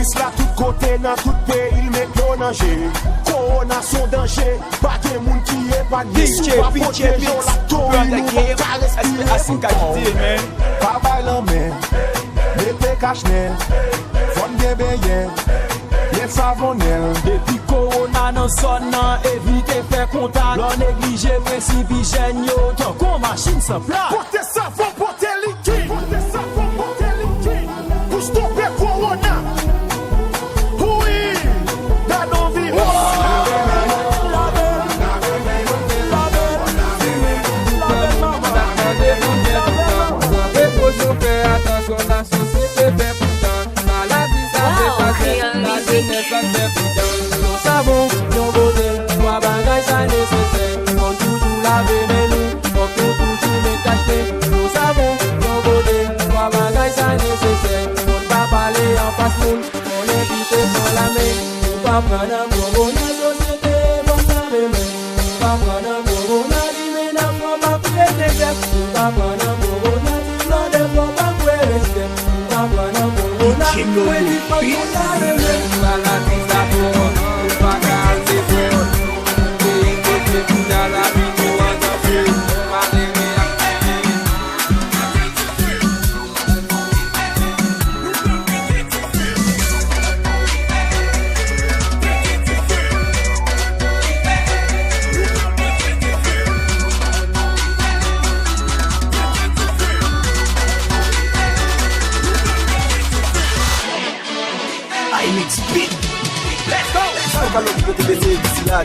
Virus là tout côté, dans tout pays, il met en danger. Corona son danger, pas de monde qui est pas DJ, pas protéger la tour, pas bail la main, mettez cache-nez, fon bien bien, bien savonnel. Depuis Corona non sonne, évitez faire contact. L'on néglige principe hygiène, yo, tant qu'on machine sans plat. Portez savon, portez liquide, portez savon, portez liquide, pour stopper Corona. Oui, dans nos vies. Attention, la société fait pourtant. Maladie, ça fait passer. La jeunesse, ça fait pourtant. Nous savons, nous voter. Trois bagages, ça nécessaire. Faut toujours laver les mains. Faut toujours les cacher. Nous savons, nous voter. Trois bagages, ça nécessaire. Faut pas parler en face monde. On évite sans la main. Faut pas prendre un gros dans la société. Faut laver les mains. Faut pas prendre un gros dans la vie. Faut pas couper des gestes. Faut pas prendre un gros dans la vie.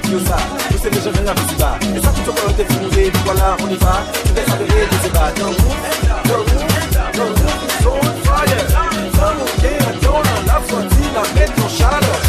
Dieu ça, tous ces gens viennent à vous bas. Et ça tout ce qu'on te fait, voilà, on y va. Tu vais s'avérer de ce bas. Don't fire. Some of them don't have la frontière, la mettre en chaleur.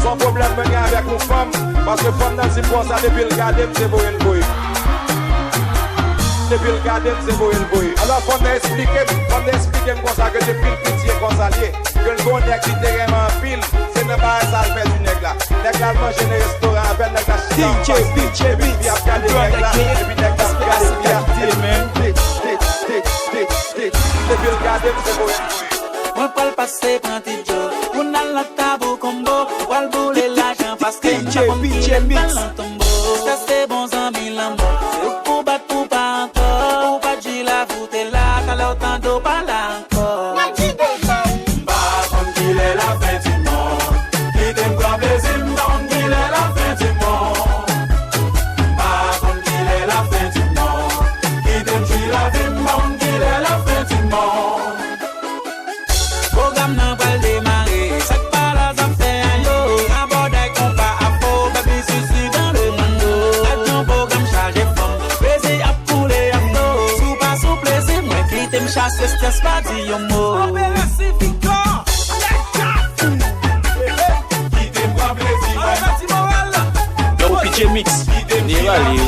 Son problème vient avec nos femmes, parce que femme dans le ça depuis le garden, c'est beau et beau. Depuis le garden, c'est beau et beau. Alors faut m'expliquer comme ça que depuis le pitié comme ça lié, que le bon nègre qui est vraiment pile, c'est ne pas ça le fait du nègre là. Nègre là mange dans les restaurants, avec nègre là DJ, et puis il y a regardé nègre là, et puis nègre là depuis le garden, c'est beau et beau. On peut le passer pour un petit job. On a la table combo. On va le bouler l'argent parce que ça c'est bon amis l'amour. C'est pour battre pour pas encore. Pour pas dire la voûte est là. Quand l'autant d'eau pas là encore. Bah comme qu'il est la fin du monde. Il t'aime comme plaisir. Donc qu'il est la fin du monde. Bah comme qu'il est la fin du monde. Il t'aime tuer la vie. Donc qu'il est la fin du monde. Programme n'a pas démarré. Chaque pas là ça fait un yo. Un bordel qu'on pas à faux. Baby souci dans le mando. Avion programme chargé femme. Plaisir à pouler à nous. Sous pas sous plaisir. Moi qui t'aime chasser stress pas dit un mot. Yo, PJ Mix, Nirali.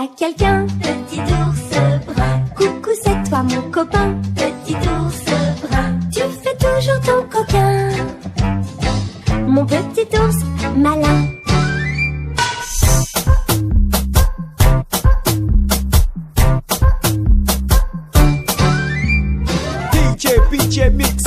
a quelqu'un. Petit ours brun. Coucou, c'est toi mon copain. Petit ours brun. Tu fais toujours ton coquin. Mon petit ours malin. DJ Mix.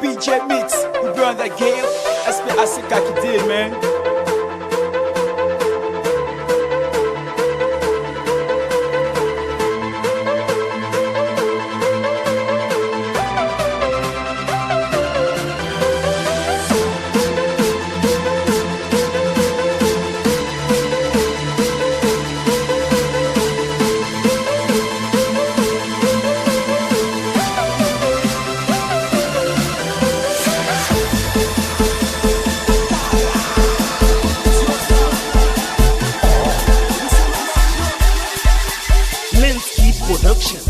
PJ Mix, we burn that game. I see Kaki did, man. Production.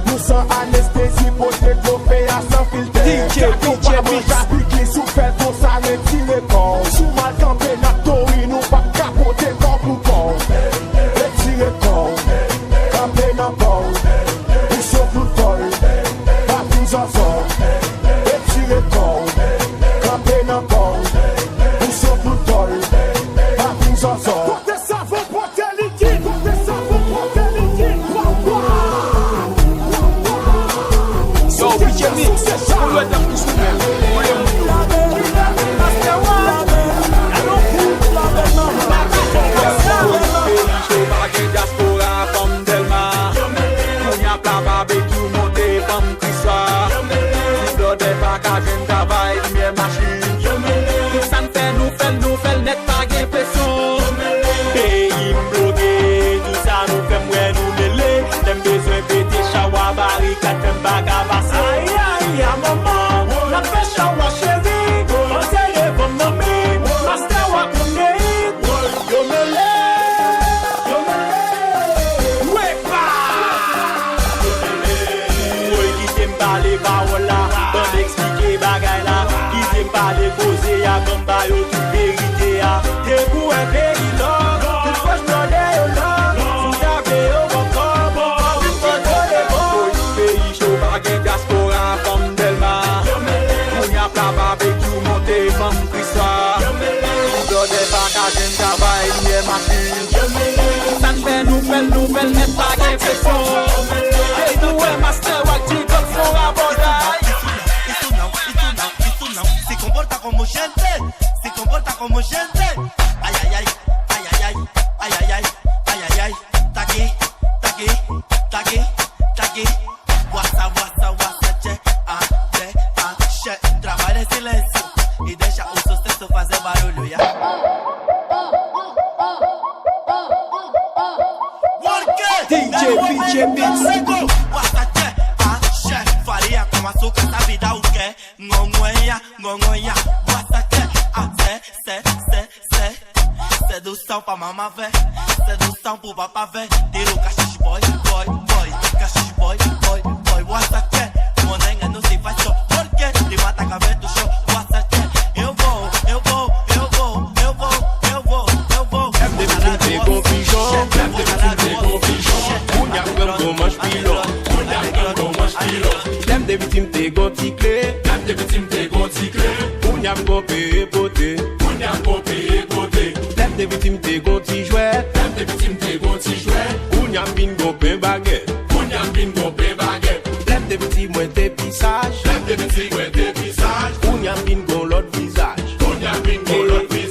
Nous sans anesthésie pour développer à sans filtre. DJ Mix. Piqué sous fait pour ça retirer corps. Sous mal campé n'a tori nous pas capoter corps pour corps. Retirer corps. Campé n'a corps. Ou sur tout col. Pas plus en sort. Retirer corps. Campé n'a corps. Ou sur tout col. Pas plus en sort. Portez ça, vous portez liquide. Portez ça, vous portez liquide. So PJ Mix, on doit être plus souvent. Se comporta como gente, se comporta como gente. Ay, ay, ay, ay, ay, ay, ay, ay, ay, ay, ay, ay. Tá aqui, tá aqui, tá aqui, tá aqui. Wassa, wassa, wassa, che, a, de, a, che. Trabalha em silêncio e deixa o sucesso fazer barulho, yeah? One, PJ Mix. Faria como açúcar, essa vida o que? Ngongonha, sedução pra mamá vé, sedução pro papá vé. Tiro cachis boy, cachis boy, what's up, monenga não se faz show, porque te mata a cabeça do show, what's up, eu vou. Pegou pichão, pegou pichão, punha com mais pilão, Dem de victime te go ticle, punha com pe pote, Dem de victime te go ti jouet, punha bin go pe baguette, Dem de victime moi te pisage, punha bin go l'autre visage,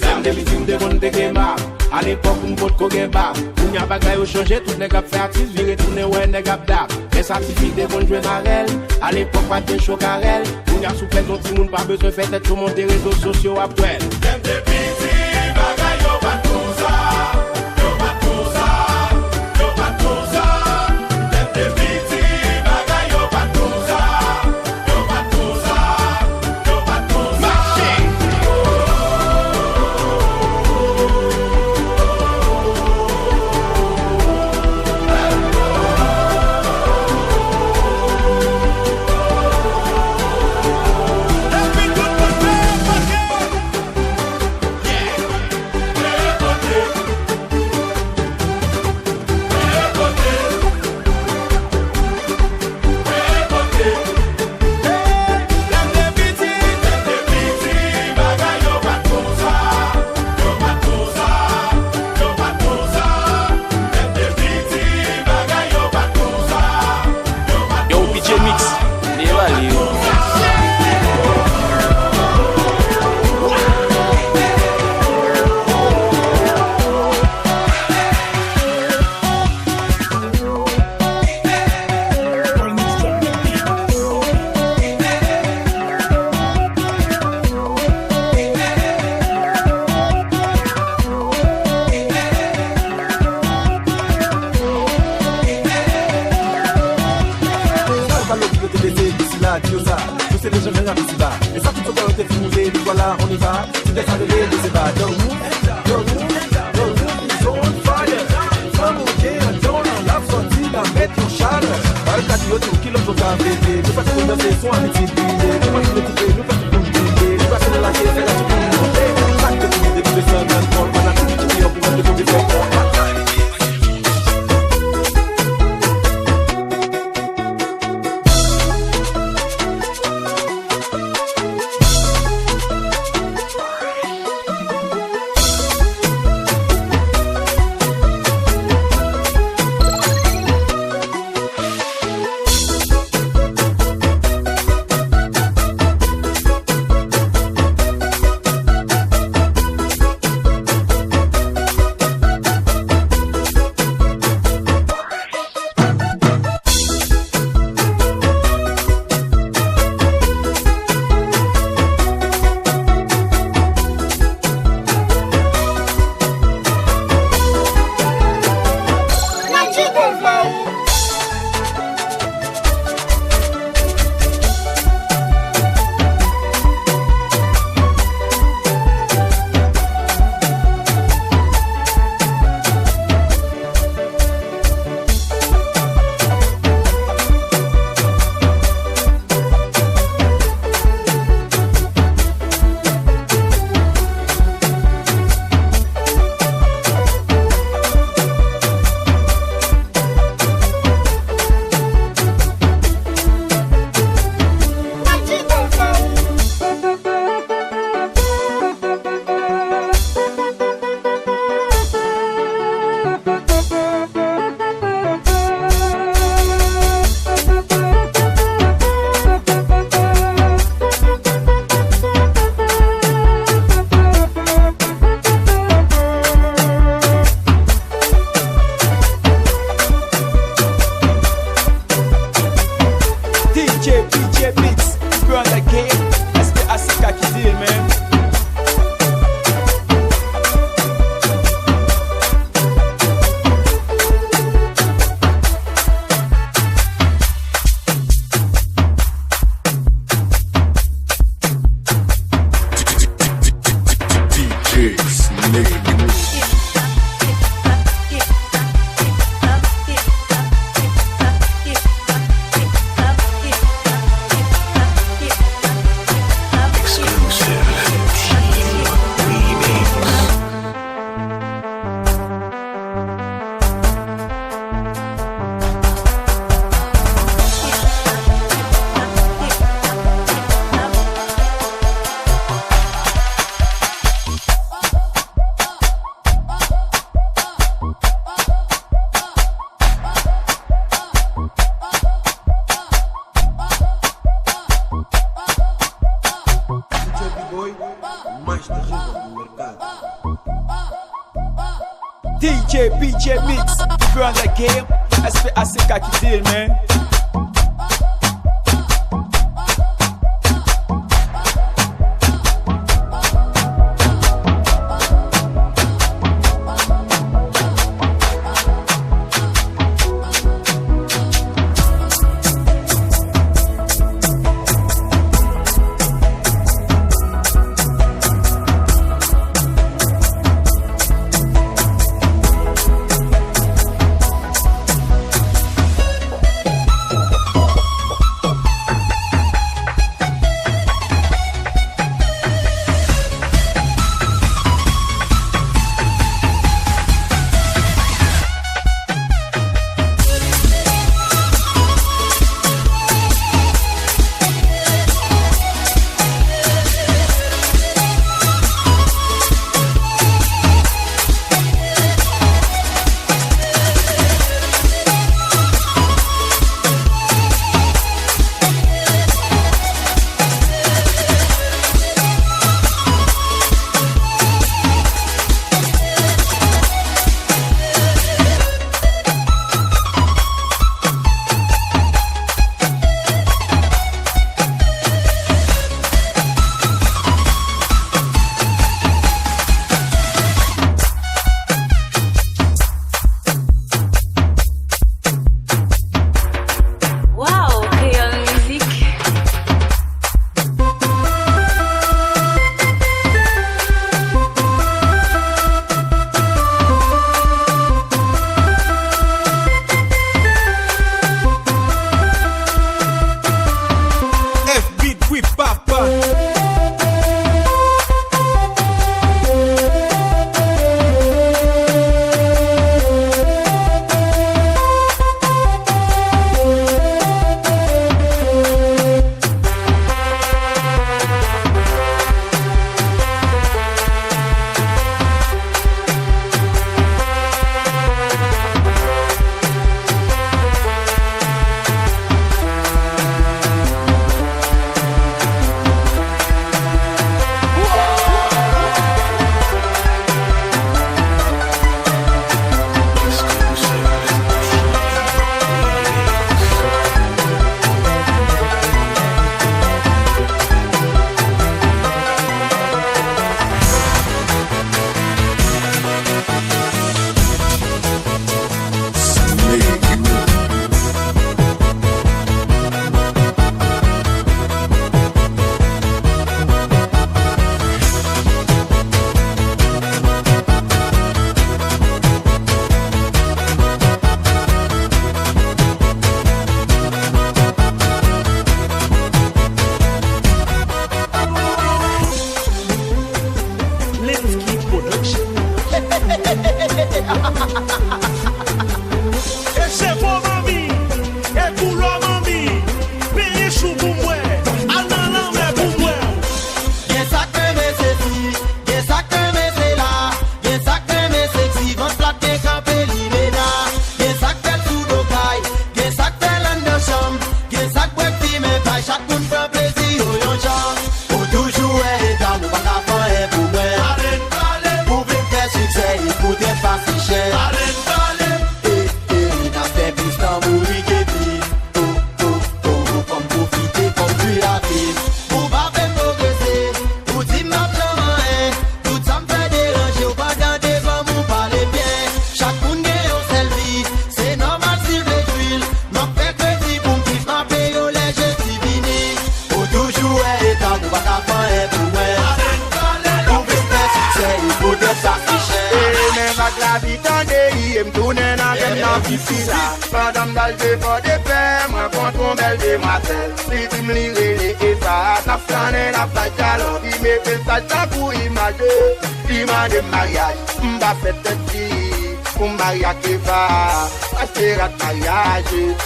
Dem de victime te gon te kebab. À l'époque, on vote qu'on gagne bas. On y a bagay au changer, tout n'est qu'à faire artiste, virer tourner ouais n'est qu'à dab. Les certifiés des bonnes jouer marelles. À l'époque, pas de chaud carrel. On y a soufflé ton petit monde, pas besoin de faire tête sur mon réseaux sociaux après. Dem de piti, bagay yo bat pour ça. Yo bat pour ça. Dem de piti, bagay yo bat pour ça. Yo bat pour ça. Hey, PJ Mix, keep on the game. I say kaki deal, man.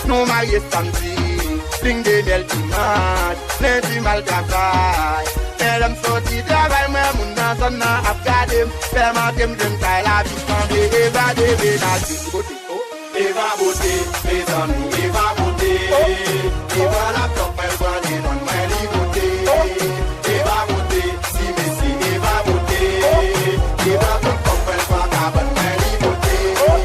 Nou maye samedi, ling de bel dimanche, lundi mal travail. Elem soti travay, mwen moun nan zon nan ap gade, permantem jem kay la vie kande, evade menage. Eva bote, mes amis, Eva bote, Eva la top, elle va les non, mwen li bote. Eva bote, si messi, Eva bote, Eva top, elle va kaban, mwen li bote.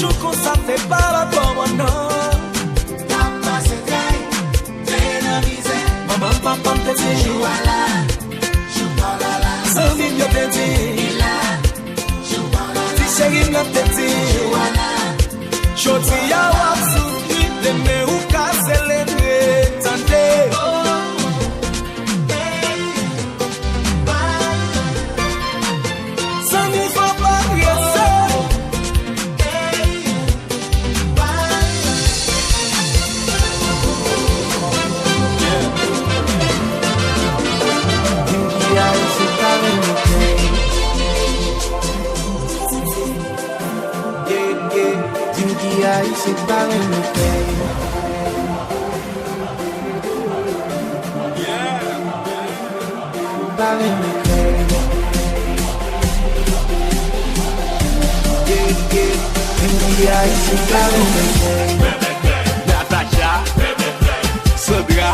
toujours qu'on ça fait pas la pomme, non. Papa se trahi, t'es dans misère. Maman, papa te dit, Joue à la, sans vivre te dit, si chérie me te dit, choti ya wap soufri, deme ou kase le nwe, tante. Sans nous faut pas rester. C'est pas le pays. Pas le pays. C'est pas le pays. Natacha, Sandra,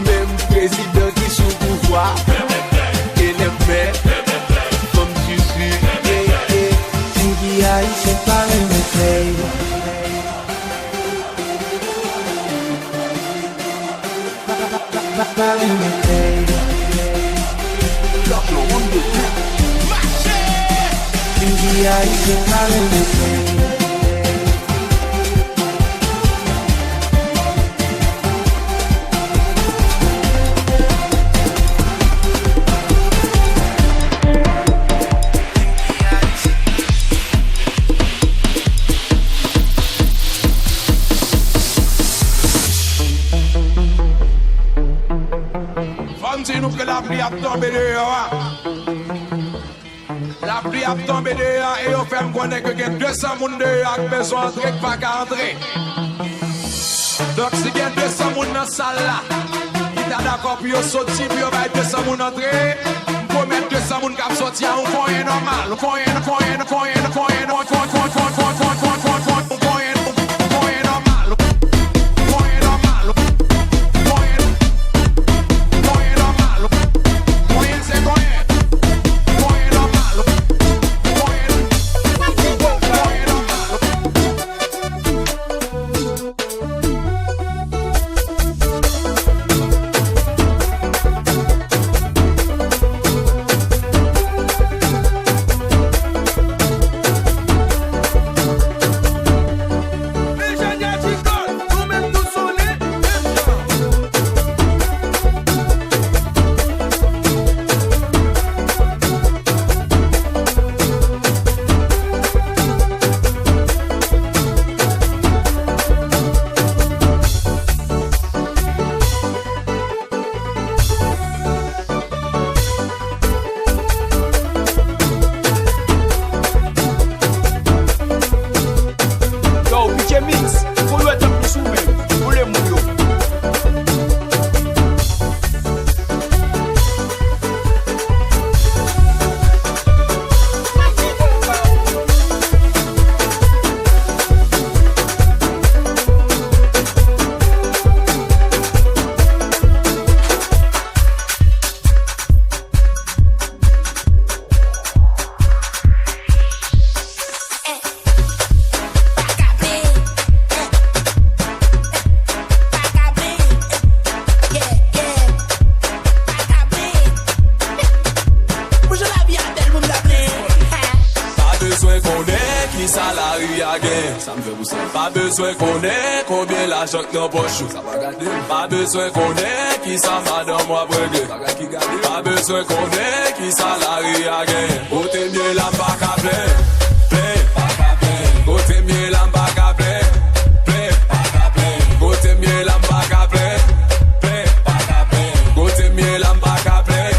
même président qui sous pouvoir, et les faits, comme tu suis. C'est pas le pays. Pas le pays. C'est pas le pays. Nous que la pluie a tombé dehors. La pluie a tombé dehors et on fait me connaître que 200 personnes dehors qui besoin d'entrer, pas qu'à entrer. Donc si il y a 200 personnes dans la salle là, qui t'a d'accord pour sortir, puis on va 200 personnes entrer, pour mettre 200 personnes qui sortir, on fait un normal, on fait un Pas besoin qu'on ait combien l'argent que nous poche. Pas besoin qu'on ait qui ça madame moi breguer. Pas besoin qu'on ait qui salarié à gain. Côté mieux la bac à plein. Côté mieux la bac à plein. Côté mieux la bac à plein. Côté mieux la bac à plein.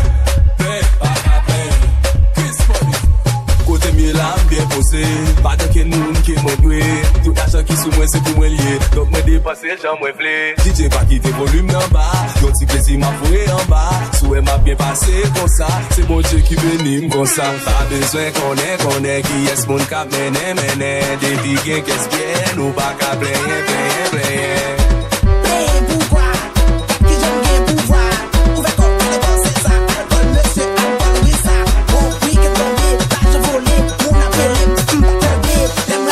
Côté mieux la bien posé. Pas de quel monde qui m'a doué. Tout l'argent qui sous moi c'est pour moi lié. Donc moi dépasser j'en moi flé. DJ pas quitter volume en bas. Yon ti plaisir m'a fourré en bas. Souhait m'a bien passé comme ça. C'est mon Dieu qui bénit comme ça. Pas besoin qu'on ait qui est mon cap mené. Des bigues qu'est-ce qu'il y a. Nous pas qu'à plaire. Them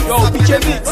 Yo, DJ Mix.